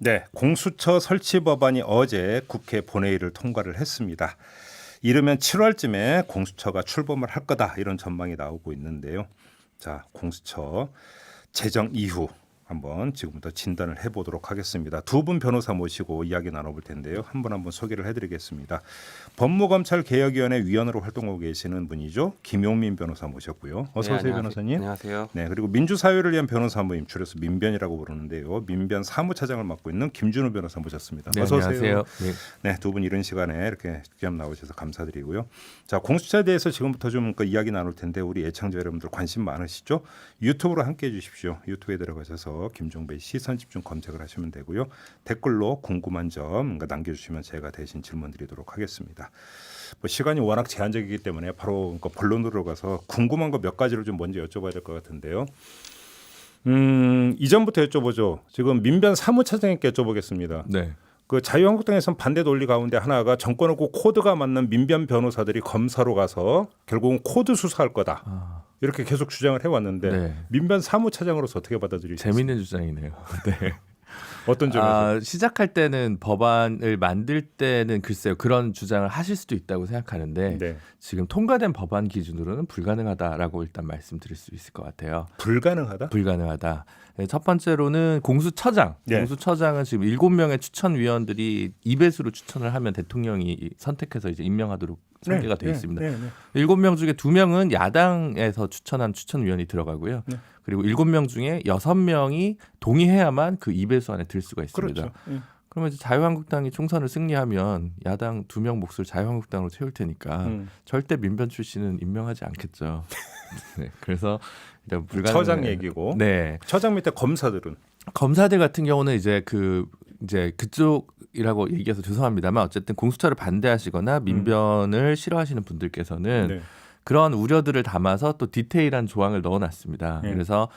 네, 공수처 설치 법안이 어제 국회 본회의를 통과를 했습니다. 이르면 7월쯤에 공수처가 출범을 할 거다 이런 전망이 나오고 있는데요. 자, 공수처 제정 이후 한번 지금부터 진단을 해보도록 하겠습니다. 두 분 변호사 모시고 이야기 나눠볼 텐데요. 한 분 한 분 소개를 해드리겠습니다. 법무검찰개혁위원회 위원으로 활동하고 계시는 분이죠. 김용민 변호사 모셨고요. 어서 오세요, 변호사님. 안녕하세요. 네, 그리고 민주사회를 위한 변호사 모임 줄여서 민변이라고 부르는데요. 민변 사무차장을 맡고 있는 김준우 변호사 모셨습니다. 네, 어서 오세요. 안녕하세요. 네, 두 분 이런 시간에 이렇게 직접 나오셔서 감사드리고요. 자, 공수처에 대해서 지금부터 좀 이야기 나눌 텐데 우리 애청자 여러분들 관심 많으시죠? 유튜브로 함께해 주십시오. 유튜브에 들어가셔서 김종배 시선 집중 검색을 하시면 되고요. 댓글로 궁금한 점 남겨주시면 제가 대신 질문드리도록 하겠습니다. 뭐 시간이 워낙 제한적이기 때문에 바로 본론으로 가서 궁금한 거 몇 가지를 좀 먼저 여쭤봐야 될 것 같은데요. 이전부터 여쭤보죠. 지금 민변 사무차장님께 여쭤보겠습니다. 네. 그 자유한국당에서는 반대 논리 가운데 하나가 정권을 꼭 코드가 맞는 민변 변호사들이 검사로 가서 결국은 코드 수사할 거다. 이렇게 계속 주장을 해왔는데 네. 민변 사무차장으로서 어떻게 받아들이셨어요? 재밌는 주장이네요. 네. 어떤 점에서? 시작할 때는 법안을 만들 때는 글쎄요 그런 주장을 하실 수도 있다고 생각하는데 네. 지금 통과된 법안 기준으로는 불가능하다라고 일단 말씀드릴 수 있을 것 같아요. 불가능하다? 불가능하다. 네, 첫 번째로는 공수처장. 네. 공수처장은 지금 7명의 추천위원들이 2배수로 추천을 하면 대통령이 선택해서 이제 임명하도록 설계가 되어 있습니다. 7명 중에 2명은 야당에서 추천한 추천위원이 들어가고요. 네. 그리고 7명 중에 6명이 동의해야만 그 2배수 안에 들 수가 있습니다. 그렇죠. 예. 그러면 이제 자유한국당이 총선을 승리하면 야당 2명 몫을 자유한국당으로 채울 테니까 절대 민변 출신은 임명하지 않겠죠. 네, 그래서 일단 불가능. 처장 얘기고. 네. 처장 밑에 검사들은 검사들 같은 경우는 이제 그쪽이라고 얘기해서 죄송합니다만 어쨌든 공수처를 반대하시거나 민변을 싫어하시는 분들께서는 네. 그런 우려들을 담아서 또 디테일한 조항을 넣어놨습니다. 네. 그래서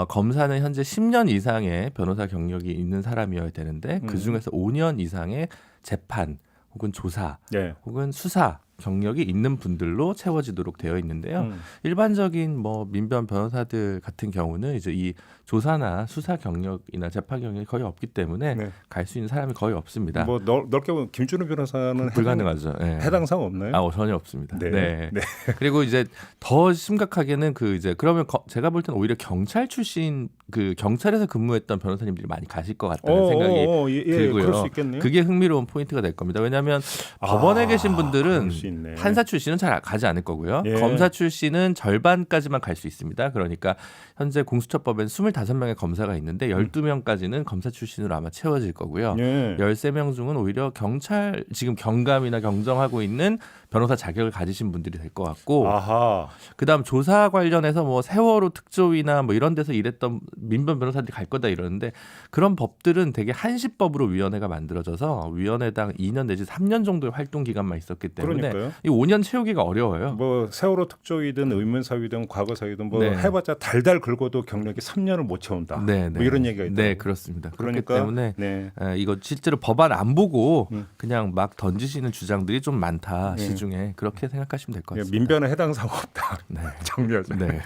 검사는 현재 10년 이상의 변호사 경력이 있는 사람이어야 되는데 그 중에서 5년 이상의 재판 혹은 조사 네. 혹은 수사 경력이 있는 분들로 채워지도록 되어 있는데요. 일반적인 뭐 민변 변호사들 같은 경우는 이제 이 조사나 수사 경력이나 재판 경력이 거의 없기 때문에 네. 갈 수 있는 사람이 거의 없습니다. 뭐 넓게 보면 김준우 변호사는 불가능하죠. 네. 해당 사항 없나요? 전혀 없습니다. 네. 네. 네. 그리고 이제 더 심각하게는 그러면 제가 볼 때는 오히려 경찰 출신 그 경찰에서 근무했던 변호사님들이 많이 가실 것 같다는 생각이 들고요. 그럴 수 있겠네요. 그게 흥미로운 포인트가 될 겁니다. 왜냐하면 법원에 계신 분들은 그럴 수 있네. 판사 출신은 잘 가지 않을 거고요. 예. 검사 출신은 절반까지만 갈 수 있습니다. 그러니까 현재 공수처법엔 25명의 검사가 있는데 12명까지는 검사 출신으로 아마 채워질 거고요. 예. 13명 중은 오히려 경찰 지금 경감이나 경정하고 있는 변호사 자격을 가지신 분들이 될 것 같고 아하. 그다음 조사 관련해서 뭐 세월호 특조위나 뭐 이런 데서 일했던 민변 변호사들이 갈 거다 이러는데 그런 법들은 되게 한시법으로 위원회가 만들어져서 위원회당 2년 내지 3년 정도의 활동 기간만 있었기 때문에 그러니까요. 이 5년 채우기가 어려워요. 뭐 세월호 특조위든 의문사위든 과거사위든 뭐 네. 해봤자 달달 긁어도 경력이 3년을 못 채운다. 네, 뭐 이런 얘기가 있다. 네, 그렇습니다. 그렇기 그러니까 때문에 네. 이거 실제로 법안 안 보고 그냥 막 던지시는 주장들이 좀 많다 시중에 그렇게 생각하시면 될 것 같습니다. 민변은 해당 사항 없다. 네. 정리하자. 네.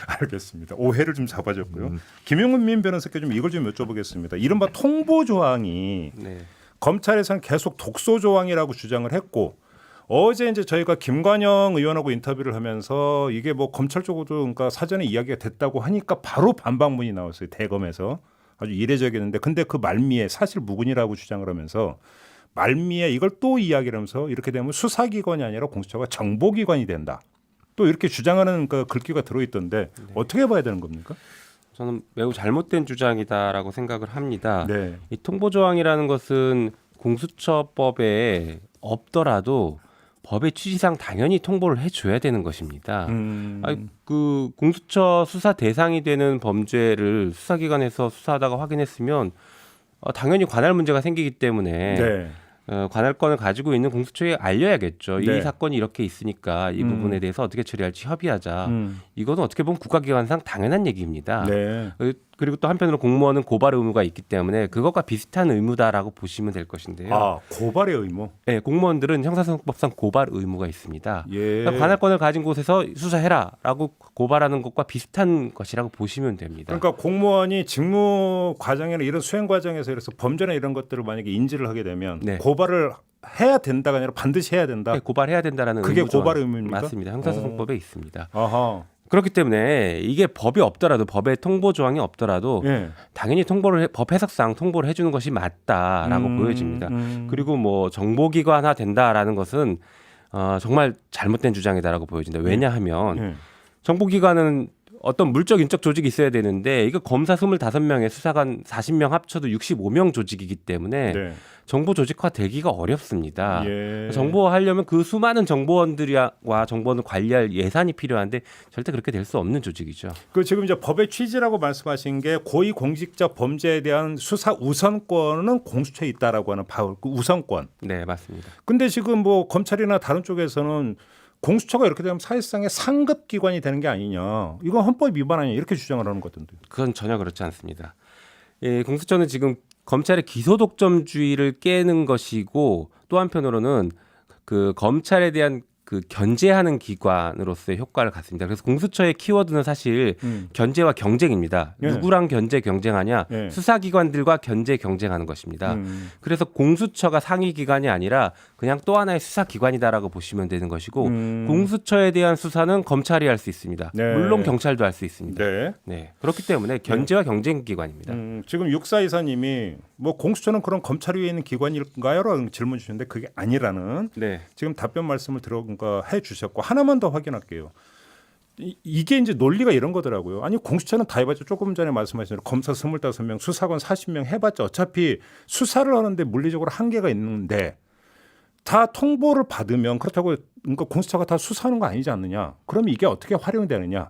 알겠습니다. 오해를 좀 잡아줬고요. 김용문 민 변호사께 좀 이걸 좀 여쭤보겠습니다. 이른바 통보 조항이 네. 검찰에서는 계속 독소 조항이라고 주장을 했고 어제 이제 저희가 김관영 의원하고 인터뷰를 하면서 이게 뭐 검찰 쪽으로도 그러니까 사전에 이야기가 됐다고 하니까 바로 반박문이 나왔어요. 대검에서 아주 이례적이었는데 근데 그 말미에 사실 무근이라고 주장을 하면서 말미에 이걸 또 이야기를 하면서 이렇게 되면 수사기관이 아니라 공수처가 정보기관이 된다. 또 이렇게 주장하는 그 글귀가 들어있던데 어떻게 봐야 되는 겁니까? 저는 매우 잘못된 주장이다라고 생각을 합니다. 네. 이 통보조항이라는 것은 공수처법에 없더라도 법의 취지상 당연히 통보를 해줘야 되는 것입니다. 그 공수처 수사 대상이 되는 범죄를 수사기관에서 수사하다가 확인했으면 당연히 관할 문제가 생기기 때문에 네. 관할권을 가지고 있는 공수처에 알려야겠죠. 네. 이 사건이 이렇게 있으니까 이 부분에 대해서 어떻게 처리할지 협의하자. 이거는 어떻게 보면 국가기관상 당연한 얘기입니다. 네. 그리고 또 한편으로 공무원은 고발 의무가 있기 때문에 그것과 비슷한 의무다라고 보시면 될 것인데요. 아, 고발의 의무. 네, 공무원들은 형사소송법상 고발 의무가 있습니다. 예. 그러니까 관할권을 가진 곳에서 수사해라라고 고발하는 것과 비슷한 것이라고 보시면 됩니다. 그러니까 공무원이 직무 과정이나 이런 수행 과정에서 이래서 범죄나 이런 것들을 만약에 인지를 하게 되면 네. 고발을 해야 된다가 아니라 반드시 해야 된다. 네, 고발해야 된다라는 그게 의무 조항. 고발 의무입니까? 맞습니다. 형사소송법에 있습니다. 아하. 그렇기 때문에 이게 법이 없더라도 법에 통보 조항이 없더라도 예. 당연히 법 해석상 통보를 해주는 것이 맞다라고 보여집니다. 그리고 뭐 정보기관화 된다라는 것은 정말 잘못된 주장이다라고 보여진다. 왜냐하면 예. 정보기관은 어떤 물적 인적 조직이 있어야 되는데 이거 검사 25명에 수사관 40명 합쳐도 65명 조직이기 때문에 네. 정보 조직화 되기가 어렵습니다. 예. 정보화하려면 그 수많은 정보원들과 정보원을 관리할 예산이 필요한데 절대 그렇게 될 수 없는 조직이죠. 그 지금 이제 법의 취지라고 말씀하신 게 고위 공직자 범죄에 대한 수사 우선권은 공수처에 있다라고 하는 그 우선권. 네, 맞습니다. 근데 지금 뭐 검찰이나 다른 쪽에서는 공수처가 이렇게 되면 사실상의 상급 기관이 되는 게 아니냐. 이건 헌법 위반 아니냐 이렇게 주장을 하는 것 같던데. 그건 전혀 그렇지 않습니다. 예, 공수처는 지금 검찰의 기소 독점주의를 깨는 것이고 또 한편으로는 그 검찰에 대한 그 견제하는 기관으로서의 효과를 갖습니다. 그래서 공수처의 키워드는 사실 견제와 경쟁입니다. 예. 누구랑 경쟁하냐? 예. 수사기관들과 경쟁하는 것입니다. 그래서 공수처가 상위 기관이 아니라 그냥 또 하나의 수사기관이다라고 보시면 되는 것이고 공수처에 대한 수사는 검찰이 할 수 있습니다. 네. 물론 경찰도 할 수 있습니다. 네. 네. 그렇기 때문에 견제와 경쟁 기관입니다. 지금 육사이사님이 뭐 공수처는 그런 검찰 위에 있는 기관일까요?라는 질문 주셨는데 그게 아니라는 네. 지금 답변 말씀을 해 주셨고 하나만 더 확인할게요. 이게 이제 논리가 이런 거더라고요. 아니 공수처는 다 해봤자 조금 전에 말씀하신 대로 검사 25명, 수사관 40명 해봤자 어차피 수사를 하는데 물리적으로 한계가 있는데 다 통보를 받으면 그렇다고 그러니까 공수처가 다 수사하는 거 아니지 않느냐. 그럼 이게 어떻게 활용되느냐.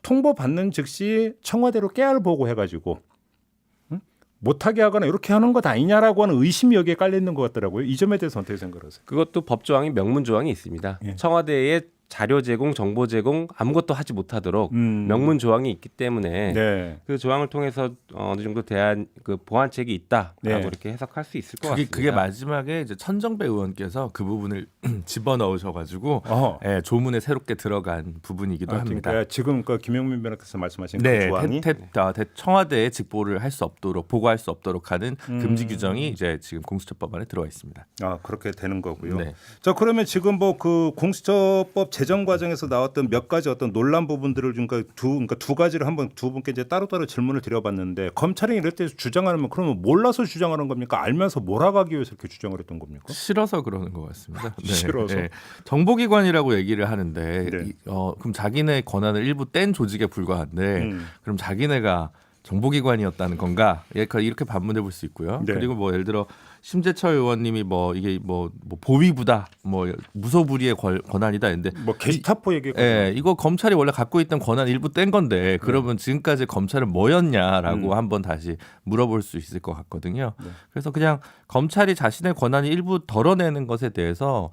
통보 받는 즉시 청와대로 깨알 보고해가지고 못하게 하거나 이렇게 하는 것 아니냐라고 하는 의심이 여기에 깔려 있는 것 같더라고요. 이 점에 대해서 어떻게 생각하세요? 그것도 법조항이 명문 조항이 있습니다. 예. 청와대에 자료 제공, 정보 제공 아무것도 하지 못하도록 명문 조항이 있기 때문에 네. 그 조항을 통해서 어느 정도 대한 그 보완책이 있다라고 네. 이렇게 해석할 수 있을 것 그게, 같습니다. 그게 마지막에 이제 천정배 의원께서 그 부분을 집어넣으셔가지고 어허. 예, 조문에 새롭게 들어간 부분이기도 합니다. 그러니까 지금 그 김용민 변호사께서 말씀하신 그 네, 조항이 청와대에 직보를 할 수 없도록 보고할 수 없도록 하는 금지 규정이 이제 지금 공수처법안에 들어와 있습니다. 그렇게 되는 거고요. 네. 자 그러면 지금 뭐 그 공수처법 제정 과정에서 나왔던 몇 가지 어떤 논란 부분들을 그러니까 두 가지를 한번 두 분께 이제 따로따로 질문을 드려봤는데 검찰이 이럴 때 주장하면 그러면 몰라서 주장하는 겁니까? 알면서 몰아가기 위해서 이렇게 주장을 했던 겁니까? 싫어서 그러는 것 같습니다. 네, 싫어서. 네. 정보기관이라고 얘기를 하는데 네. 그럼 자기네 권한을 일부 뗀 조직에 불과한데 그럼 자기네가 정보기관이었다는 건가? 이렇게 반문해 볼 수 있고요. 네. 그리고 뭐 예를 들어 심재철 의원님이 뭐 이게 뭐 보위부다, 뭐 무소불위의 권한이다 했는데 뭐 게스타포 얘기. 예, 이거 검찰이 원래 갖고 있던 권한 일부 뗀 건데 그러면 지금까지 검찰은 뭐였냐라고 한번 다시 물어볼 수 있을 것 같거든요. 그래서 그냥 검찰이 자신의 권한이 일부 덜어내는 것에 대해서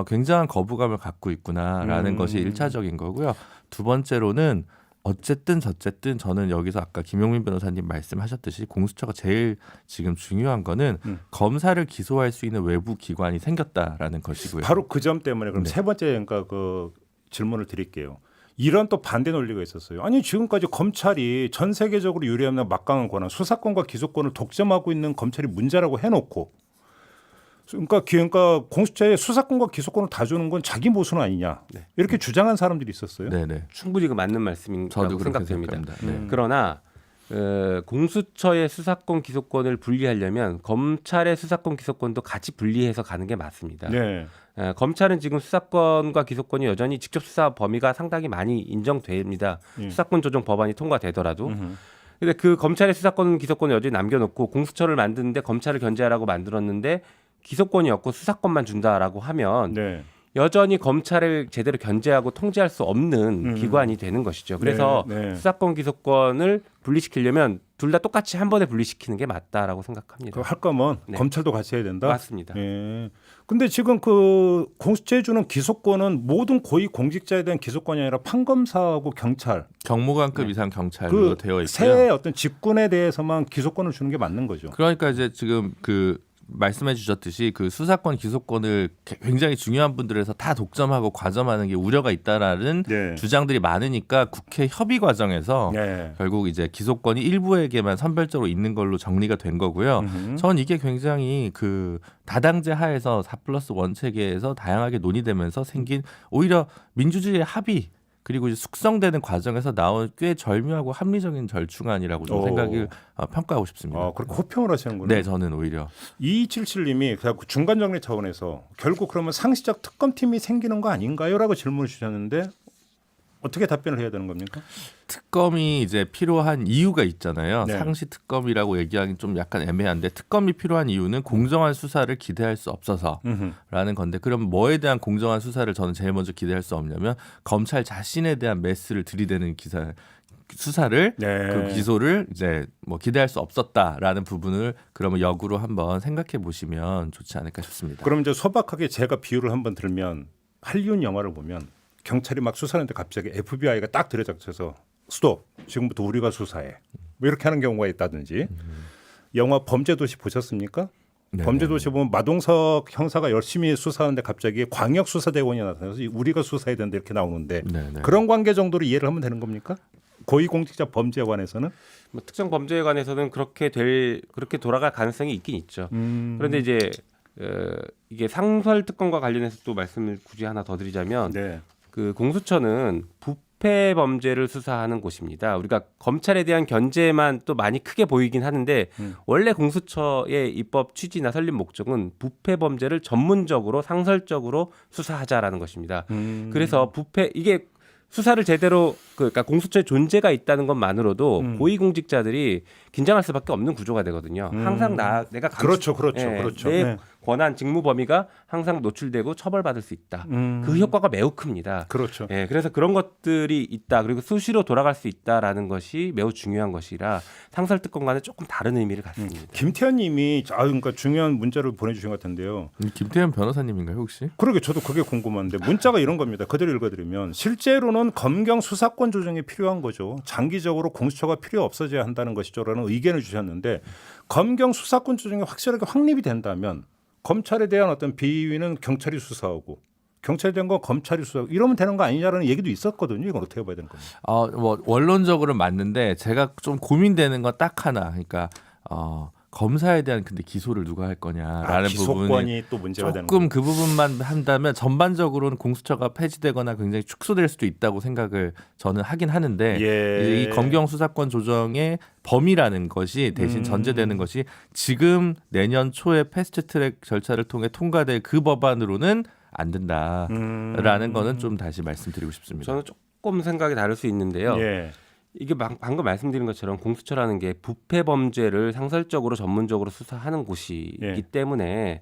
굉장한 거부감을 갖고 있구나라는 것이 1차적인 거고요. 두 번째로는 어쨌든 저쨌든 저는 여기서 아까 김용민 변호사님 말씀하셨듯이 공수처가 제일 지금 중요한 거는 검사를 기소할 수 있는 외부 기관이 생겼다라는 것이고요. 바로 그 점 때문에 그럼 네. 세 번째 그러니까 그 질문을 드릴게요. 이런 또 반대 논리가 있었어요. 아니 지금까지 검찰이 전 세계적으로 유리한 막강한 권한, 수사권과 기소권을 독점하고 있는 검찰이 문제라고 해놓고, 그러니까 공수처에 수사권과 기소권을 다 주는 건 자기 모순 아니냐 이렇게 주장한 사람들이 있었어요. 네네. 충분히 그 맞는 말씀이라고 저도 그렇게 생각됩니다. 생각합니다. 네. 그러나 공수처의 수사권 기소권을 분리하려면 검찰의 수사권 기소권도 같이 분리해서 가는 게 맞습니다. 네. 검찰은 지금 수사권과 기소권이 여전히 직접 수사 범위가 상당히 많이 인정됩니다. 수사권 조정 법안이 통과되더라도. 근데 그 검찰의 수사권 기소권을 여전히 남겨놓고 공수처를 만드는데 검찰을 견제하라고 만들었는데 기소권이 없고 수사권만 준다라고 하면 네. 여전히 검찰을 제대로 견제하고 통제할 수 없는 기관이 되는 것이죠. 그래서 네. 수사권 기소권을 분리시키려면 둘 다 똑같이 한 번에 분리시키는 게 맞다라고 생각합니다. 할 거면 네. 검찰도 같이 해야 된다. 맞습니다. 예. 근데 지금 그 공수처에 주는 기소권은 모든 고위 공직자에 대한 기소권이 아니라 판검사하고 경찰 경무관급 이상 경찰로 그 되어 있고요. 새 어떤 직군에 대해서만 기소권을 주는 게 맞는 거죠. 그러니까 이제 지금 그 말씀해 주셨듯이 그 수사권 기소권을 굉장히 중요한 분들에서 다 독점하고 과점하는 게 우려가 있다라는 네. 주장들이 많으니까 국회 협의 과정에서 네. 결국 이제 기소권이 일부에게만 선별적으로 있는 걸로 정리가 된 거고요. 전 이게 굉장히 그 다당제 하에서 4+1 체계에서 다양하게 논의되면서 생긴 오히려 민주주의의 합의 그리고 이제 숙성되는 과정에서 나온 꽤 절묘하고 합리적인 절충안이라고 좀 생각을 평가하고 싶습니다. 그렇게 호평을 하시는군요. 네, 저는 오히려 2277님이 그 중간 정리 차원에서 결국 그러면 상시적 특검팀이 생기는 거 아닌가요?라고 질문을 주셨는데 어떻게 답변을 해야 되는 겁니까? 특검이 이제 필요한 이유가 있잖아요. 네. 상시 특검이라고 얘기하기 좀 약간 애매한데 특검이 필요한 이유는 공정한 수사를 기대할 수 없어서라는 건데 그럼 뭐에 대한 공정한 수사를 저는 제일 먼저 기대할 수 없냐면 검찰 자신에 대한 메스를 들이대는 수사를 네. 그 기소를 이제 뭐 기대할 수 없었다라는 부분을 그러면 역으로 한번 생각해 보시면 좋지 않을까 싶습니다. 그럼 이제 소박하게 제가 비유를 한번 들면 할리우드 영화를 보면 경찰이 막 수사하는데 갑자기 FBI가 딱 들여닥쳐서 스톱 지금부터 우리가 수사해 뭐 이렇게 하는 경우가 있다든지 영화 범죄도시 보셨습니까? 네네. 범죄도시 보면 마동석 형사가 열심히 수사하는데 갑자기 광역수사대원이 나타나서 우리가 수사해야 된다 이렇게 나오는데 네네. 그런 관계 정도로 이해를 하면 되는 겁니까? 고위공직자 범죄에 관해서는? 뭐 특정 범죄에 관해서는 그렇게 돌아갈 가능성이 있긴 있죠. 그런데 이제 이게 상설 특검과 관련해서 또 말씀을 굳이 하나 더 드리자면 네. 그 공수처는 부패 범죄를 수사하는 곳입니다. 우리가 검찰에 대한 견제만 또 많이 크게 보이긴 하는데 원래 공수처의 입법 취지나 설립 목적은 부패 범죄를 전문적으로 상설적으로 수사하자라는 것입니다. 그래서 부패 이게 수사를 제대로 그러니까 공수처의 존재가 있다는 것만으로도 고위공직자들이 긴장할 수밖에 없는 구조가 되거든요. 항상 내가 그렇죠. 내 네. 권한 직무 범위가 항상 노출되고 처벌받을 수 있다. 그 효과가 매우 큽니다. 그렇죠. 예, 그래서 그런 것들이 있다. 그리고 수시로 돌아갈 수 있다라는 것이 매우 중요한 것이라 상설 특검과는 조금 다른 의미를 갖습니다. 김태현님이 그러니까 중요한 문자를 보내주신 것 같은데요. 김태현 변호사님인가요 혹시? 그러게 저도 그게 궁금한데 문자가 이런 겁니다. 그대로 읽어드리면 실제로는 검경 수사권 조정이 필요한 거죠. 장기적으로 공수처가 필요 없어져야 한다는 것이죠라는 의견을 주셨는데 검경 수사권 조정이 확실하게 확립이 된다면 검찰에 대한 어떤 비위는 경찰이 수사하고 경찰에 대한 건 검찰이 수사하고 이러면 되는 거 아니냐라는 얘기도 있었거든요. 이건 어떻게 봐야 되는 겁니까? 뭐 원론적으로는 맞는데 제가 좀 고민되는 건 딱 하나. 그러니까 검사에 대한 근데 기소를 누가 할 거냐라는 부분이 기소권이 또 문제가 되는 조금 거죠. 그 부분만 한다면 전반적으로는 공수처가 폐지되거나 굉장히 축소될 수도 있다고 생각을 저는 하긴 하는데 이제 이 검경 수사권 조정의 범위라는 것이 대신 전제되는 것이 지금 내년 초에 패스트트랙 절차를 통해 통과될 그 법안으로는 안 된다라는 거는 좀 다시 말씀드리고 싶습니다. 저는 조금 생각이 다를 수 있는데요. 예. 이게 방금 말씀드린 것처럼 공수처라는 게 부패 범죄를 상설적으로 전문적으로 수사하는 곳이기 때문에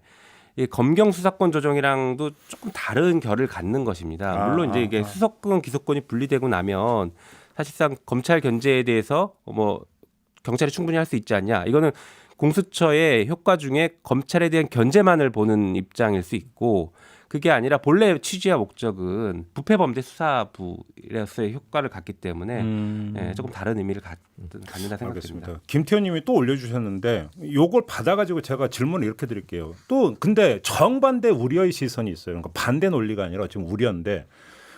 이 검경 수사권 조정이랑도 조금 다른 결을 갖는 것입니다. 물론 이제 이게 수사권 기소권이 분리되고 나면 사실상 검찰 견제에 대해서 뭐 경찰이 충분히 할 수 있지 않냐. 이거는 공수처의 효과 중에 검찰에 대한 견제만을 보는 입장일 수 있고 그게 아니라 본래 취지와 목적은 부패범죄 수사부에서의 효과를 갖기 때문에 조금 다른 의미를 갖는다 생각됩니다. 알겠습니다. 김태현님이 또 올려주셨는데 요걸 받아가지고 제가 질문을 이렇게 드릴게요. 또 근데 정반대 우려의 시선이 있어요. 그러니까 반대 논리가 아니라 지금 우려인데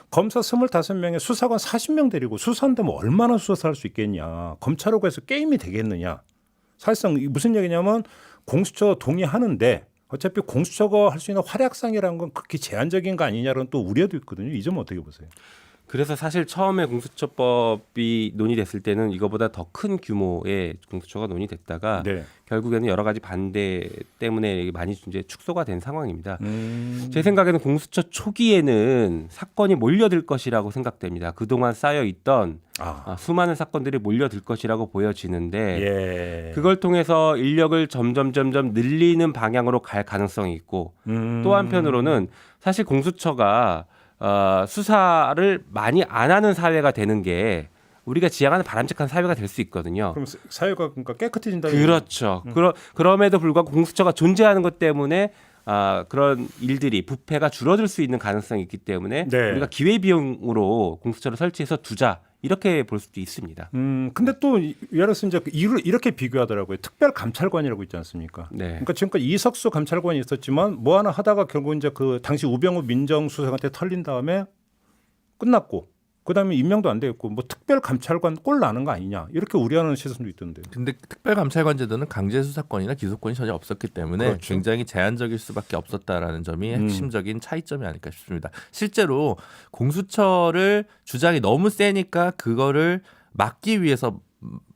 검사 25명에 수사관 40명 데리고 수사한다면 얼마나 수사할 수 있겠냐. 검찰하고 해서 게임이 되겠느냐. 사실상 무슨 얘기냐면 공수처 동의하는데 어차피 공수처가 할 수 있는 활약상이라는 건 극히 제한적인 거 아니냐라는 또 우려도 있거든요. 이 점은 어떻게 보세요? 그래서 사실 처음에 공수처법이 논의됐을 때는 이거보다 더 큰 규모의 공수처가 논의됐다가 네. 결국에는 여러 가지 반대 때문에 많이 이제 축소가 된 상황입니다. 제 생각에는 공수처 초기에는 사건이 몰려들 것이라고 생각됩니다. 그동안 쌓여 있던 수많은 사건들이 몰려들 것이라고 보여지는데 그걸 통해서 인력을 점점 늘리는 방향으로 갈 가능성이 있고 또 한편으로는 사실 공수처가 수사를 많이 안 하는 사회가 되는 게 우리가 지향하는 바람직한 사회가 될 수 있거든요. 그럼 사회가 그러니까 깨끗해진다. 그렇죠. 그럼에도 불구하고 공수처가 존재하는 것 때문에 그런 일들이 부패가 줄어들 수 있는 가능성이 있기 때문에 네. 우리가 기회비용으로 공수처를 설치해서 두자 이렇게 볼 수도 있습니다. 근데 또 예를 들어서 이제 이렇게 비교하더라고요. 특별감찰관이라고 있지 않습니까? 네. 그러니까 지금까지 이석수 감찰관이 있었지만 뭐 하나 하다가 결국 이제 그 당시 우병우 민정수석한테 털린 다음에 끝났고 그다음에 임명도 안 되었고 뭐 특별감찰관 꼴 나는 거 아니냐 이렇게 우려하는 시선도 있던데. 근데 특별감찰관 제도는 강제 수사권이나 기소권이 전혀 없었기 때문에 그렇죠. 굉장히 제한적일 수밖에 없었다라는 점이 핵심적인 차이점이 아닐까 싶습니다. 실제로 공수처를 주장이 너무 세니까 그거를 막기 위해서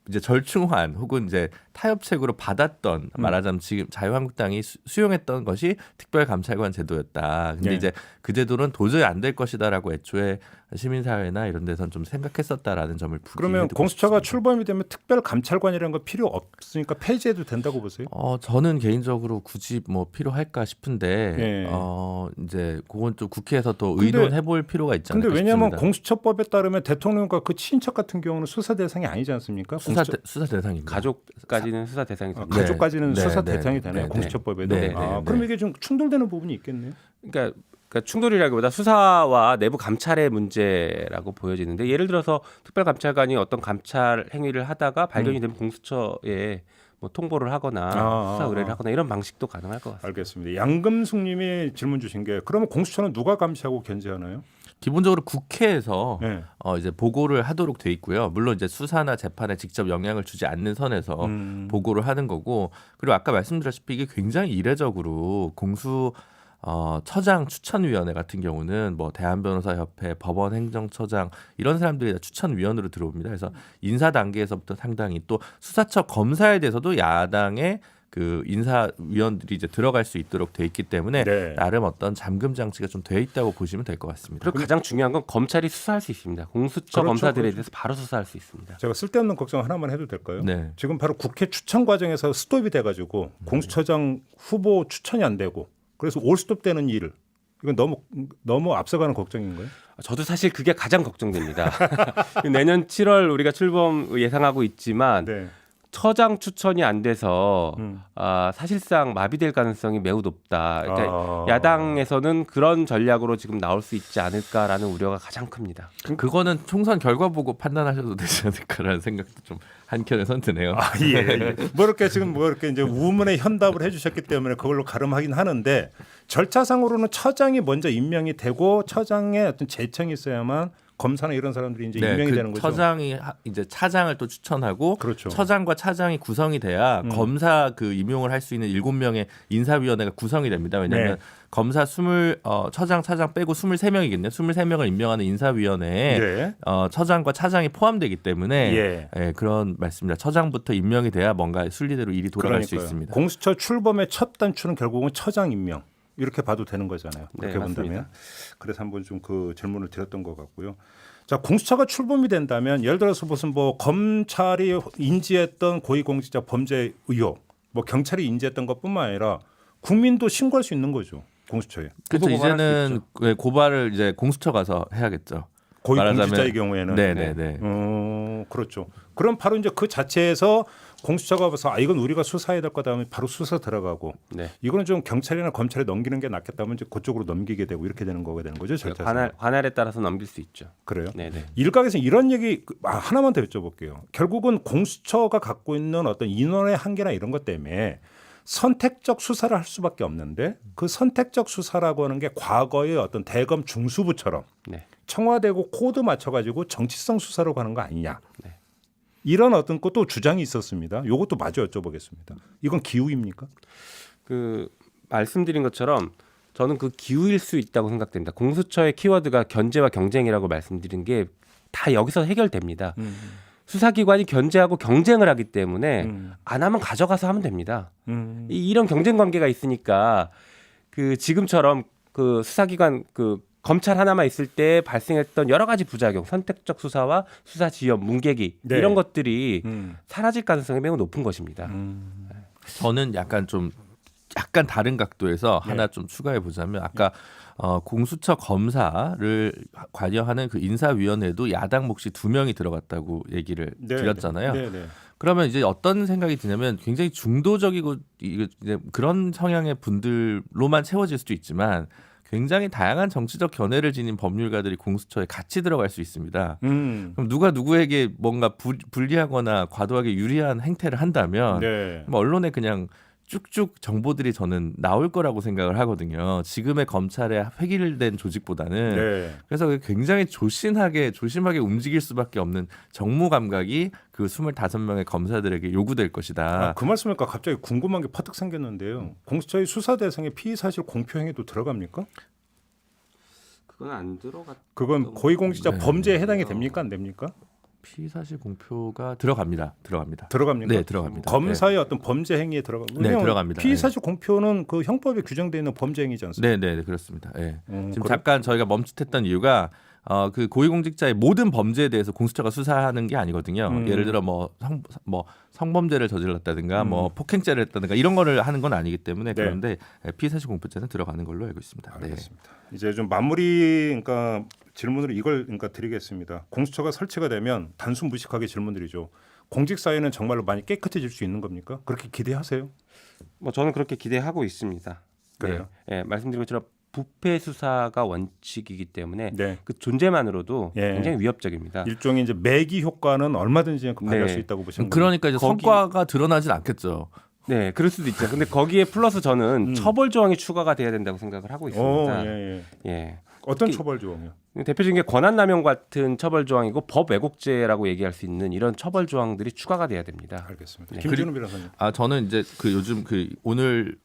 이제 절충안 혹은 이제 타협책으로 받았던 말하자면 지금 자유한국당이 수용했던 것이 특별감찰관 제도였다. 근데 네. 이제 그 제도는 도저히 안 될 것이다라고 애초에 시민사회나 이런 데선 좀 생각했었다라는 점을 그러면 부기해두고 공수처가 싶습니다. 출범이 되면 특별감찰관이라는 거 필요 없으니까 폐지해도 된다고 보세요? 저는 개인적으로 굳이 뭐 필요할까 싶은데 예. 이제 그건 좀 국회에서 또 근데- 의논해볼 필요가 있지 근데 않을까 왜냐하면 싶습니다. 공수처법에 따르면 대통령과 그 친인척 같은 경우는 수사 대상이 아니지 않습니까? 수사 대상입니다. 가족까지는 수사 대상이 됩니다. 가족까지는 네, 수사 네, 대상이 네, 되네요. 네, 공수처법에도. 네, 네, 그럼 네. 이게 좀 충돌되는 부분이 있겠네요. 그러니까 충돌이라기보다 수사와 내부 감찰의 문제라고 보여지는데 예를 들어서 특별감찰관이 어떤 감찰 행위를 하다가 발견이 되면 공수처에 뭐 통보를 하거나 수사 의뢰를 하거나 이런 방식도 가능할 것 같습니다. 알겠습니다. 양금숙님이 질문 주신 게 그러면 공수처는 누가 감시하고 견제하나요? 기본적으로 국회에서 네. 이제 보고를 하도록 돼 있고요. 물론 이제 수사나 재판에 직접 영향을 주지 않는 선에서 보고를 하는 거고, 그리고 아까 말씀드렸다시피 이게 굉장히 이례적으로 처장 추천위원회 같은 경우는 뭐 대한변호사협회, 법원행정처장 이런 사람들이 다 추천위원으로 들어옵니다. 그래서 인사 단계에서부터 상당히 또 수사처 검사에 대해서도 야당의 그 인사위원들이 이제 들어갈 수 있도록 돼 있기 때문에 네. 나름 어떤 잠금 장치가 좀 돼 있다고 보시면 될 것 같습니다. 그리고 가장 중요한 건 검찰이 수사할 수 있습니다. 공수처 그렇죠, 검사들에 그렇죠. 대해서 바로 수사할 수 있습니다. 제가 쓸데없는 걱정 하나만 해도 될까요? 네. 지금 바로 국회 추천 과정에서 스톱이 돼가지고 공수처장 후보 추천이 안 되고 그래서 올스톱되는 일 이건 너무 앞서가는 걱정인 거예요? 저도 사실 그게 가장 걱정됩니다. 내년 7월 우리가 출범 예상하고 있지만 네. 처장 추천이 안 돼서 사실상 마비될 가능성이 매우 높다. 그러니까 야당에서는 그런 전략으로 지금 나올 수 있지 않을까라는 우려가 가장 큽니다. 그거는 총선 결과 보고 판단하셔도 되지 않을까라는 생각도 좀 한켠에선 드네요. 예. 뭐 이렇게 지금 뭐 이렇게 이제 우문의 현답을 해주셨기 때문에 그걸로 가름하긴 하는데 절차상으로는 처장이 먼저 임명이 되고 처장의 어떤 제청이 있어야만 검사나 이런 사람들이 이제 임명이 되는 거죠. 처장이 이제 차장을 또 추천하고 그렇죠. 처장과 차장이 구성이 돼야 검사 그 임용을 할 수 있는 7명의 인사위원회가 구성이 됩니다. 왜냐하면 네. 검사 처장, 차장 빼고 23명이겠네요. 23명을 임명하는 인사위원회에 네. 처장과 차장이 포함되기 때문에 예. 그런 말씀입니다. 처장부터 임명이 돼야 뭔가 순리대로 일이 돌아갈 수 그러니까요. 있습니다. 공수처 출범의 첫 단추는 결국은 처장 임명 이렇게 봐도 되는 거잖아요. 네, 그렇게 맞습니다. 본다면. 그래서 한번 좀 그 질문을 드렸던 것 같고요. 자, 공수처가 출범이 된다면 예를 들어서 무슨 뭐 검찰이 인지했던 고위공직자 범죄 의혹, 뭐 경찰이 인지했던 것뿐만 아니라 국민도 신고할 수 있는 거죠. 공수처에. 그렇죠. 고발할 수 이제는 고발을 이제 공수처 가서 해야겠죠. 고위공직자의 경우에는. 네네네. 그렇죠. 그럼 바로 이제 그 자체에서 공수처가 봐서 이건 우리가 수사해야 될 거다 하면 바로 수사 들어가고 네. 이거는 좀 경찰이나 검찰에 넘기는 게 낫겠다면 이제 그쪽으로 넘기게 되고 이렇게 되는 거가 되는 거죠. 절차상. 관할에 따라서 넘길 수 있죠. 그래요. 네네. 일각에서 이런 얘기 하나만 더 여쭤볼게요. 결국은 공수처가 갖고 있는 어떤 인원의 한계나 이런 것 때문에 선택적 수사를 할 수밖에 없는데 그 선택적 수사라고 하는 게 과거의 어떤 대검 중수부처럼 네. 청와대고 코드 맞춰가지고 정치성 수사로 가는 거 아니냐. 네. 이런 어떤 것도 주장이 있었습니다. 이것도 마저 여쭤보겠습니다. 이건 기우입니까? 그 말씀드린 것처럼 저는 그 기후일 수 있다고 생각됩니다. 공수처의 키워드가 견제와 경쟁이라고 말씀드린 게 다 여기서 해결됩니다. 수사기관이 견제하고 경쟁을 하기 때문에 안 하면 가져가서 하면 됩니다. 이런 경쟁 관계가 있으니까 그 지금처럼 그 수사기관 그 검찰 하나만 있을 때 발생했던 여러 가지 부작용, 선택적 수사와 수사 지연, 문개기 네. 이런 것들이 사라질 가능성이 매우 높은 것입니다. 저는 약간 약간 다른 각도에서 네. 하나 좀 추가해 보자면 아까 공수처 검사를 관여하는 그 인사위원회도 야당 몫이 2명이 들어갔다고 얘기를 네, 드렸잖아요. 네, 네. 그러면 이제 어떤 생각이 드냐면 굉장히 중도적이고 이제 그런 성향의 분들로만 채워질 수도 있지만 굉장히 다양한 정치적 견해를 지닌 법률가들이 공수처에 같이 들어갈 수 있습니다. 그럼 누가 누구에게 뭔가 불리하거나 과도하게 유리한 행태를 한다면 네. 뭐 언론에 그냥 쭉쭉 정보들이 저는 나올 거라고 생각을 하거든요. 지금의 검찰의 획일된 조직보다는. 네. 그래서 굉장히 조심하게 움직일 수밖에 없는 정무 감각이 그 25명의 검사들에게 요구될 것이다. 그 말씀이니까 갑자기 궁금한 게 퍼뜩 생겼는데요. 공수처의 수사 대상에 피의 사실 공표 행위도 들어갑니까? 그건 안 들어갔. 그건 고위공직자 네. 범죄에 해당이 됩니까? 안 됩니까? 피사실 공표가 들어갑니다. 들어갑니까? 네, 들어갑니다. 검사의 어떤 범죄 행위에 들어가고. 네, 들어갑니다. 피의 사실 공표는 그 형법에 규정되어 있는 범죄 행위지 않습니까? 네, 그렇습니다. 네. 지금 그래? 잠깐 저희가 멈칫했던 이유가 그 고위공직자의 모든 범죄에 대해서 공수처가 수사하는 게 아니거든요. 예를 들어 뭐 성범죄를 저질렀다든가 뭐 폭행죄를 했다든가 이런 거를 하는 건 아니기 때문에 네. 그런데 피의사실 공표죄는 들어가는 걸로 알고 있습니다. 알겠습니다. 이제 좀 마무리 그러니까 질문으로 이걸 그러니까 드리겠습니다. 공수처가 설치가 되면 단순 무식하게 질문드리죠. 공직 사회는 정말로 많이 깨끗해질 수 있는 겁니까? 그렇게 기대하세요? 뭐 저는 그렇게 기대하고 있습니다. 그래요? 네, 말씀드린 것처럼 부패 수사가 원칙이기 때문에 네. 그 존재만으로도 예. 굉장히 위협적입니다. 일종의 이제 매기 효과는 얼마든지 발휘할 네. 수 있다고 보시는 거예요. 그러니까 이제 거기- 성과가 드러나진 않겠죠. 네, 그럴 수도 있죠. 근데 거기에 플러스 저는 처벌 조항이 추가가 돼야 된다고 생각을 하고 있습니다. 예. 예. 어떤 특히- 처벌 조항이요? 대표적인 게 권한남용 같은 처벌 조항이고 법 왜곡죄라고 얘기할 수 있는 이런 처벌 조항들이 추가가 돼야 됩니다. 알겠습니다. 네. 김준우 변호사님. 저는 이제 그 요즘 그 오늘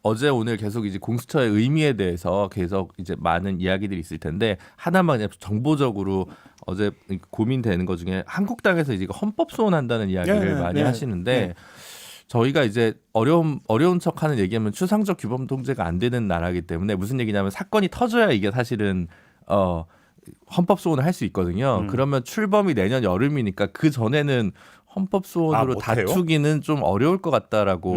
계속 이제 공수처의 의미에 대해서 계속 이제 많은 이야기들이 있을 텐데 하나만 그냥 정보적으로 어제 고민되는 것 중에 한국당에서 이제 헌법 소원한다는 이야기를 네, 많이 네, 하시는데 네. 저희가 이제 어려운 척하는 얘기하면 추상적 규범 통제가 안 되는 나라이기 때문에 무슨 얘기냐면 사건이 터져야 이게 사실은 헌법 소원을 할 수 있거든요. 그러면 출범이 내년 여름이니까 그 전에는 헌법 소원으로 못해요? 다투기는 좀 어려울 것 같다라고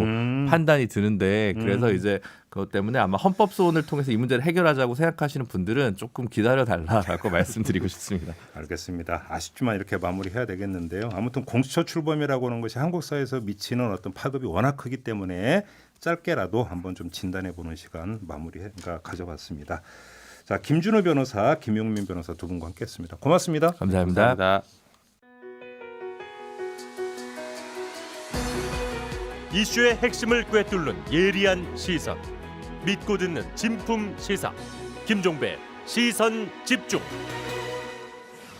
판단이 드는데 그래서 음. 이제 그것 때문에 아마 헌법 소원을 통해서 이 문제를 해결하자고 생각하시는 분들은 조금 기다려 달라라고 말씀드리고 싶습니다. 알겠습니다. 아쉽지만 이렇게 마무리해야 되겠는데요. 아무튼 공수처 출범이라고 하는 것이 한국 사회에서 미치는 어떤 파급이 워낙 크기 때문에 짧게라도 한번 좀 진단해 보는 시간 그러니까 가져봤습니다. 자, 김준우 변호사, 김용민 변호사 두 분과 함께했습니다. 고맙습니다. 감사합니다. 감사합니다. 이슈의 핵심을 꿰뚫는 예리한 시선, 믿고 듣는 진품 시사, 김종배 시선 집중.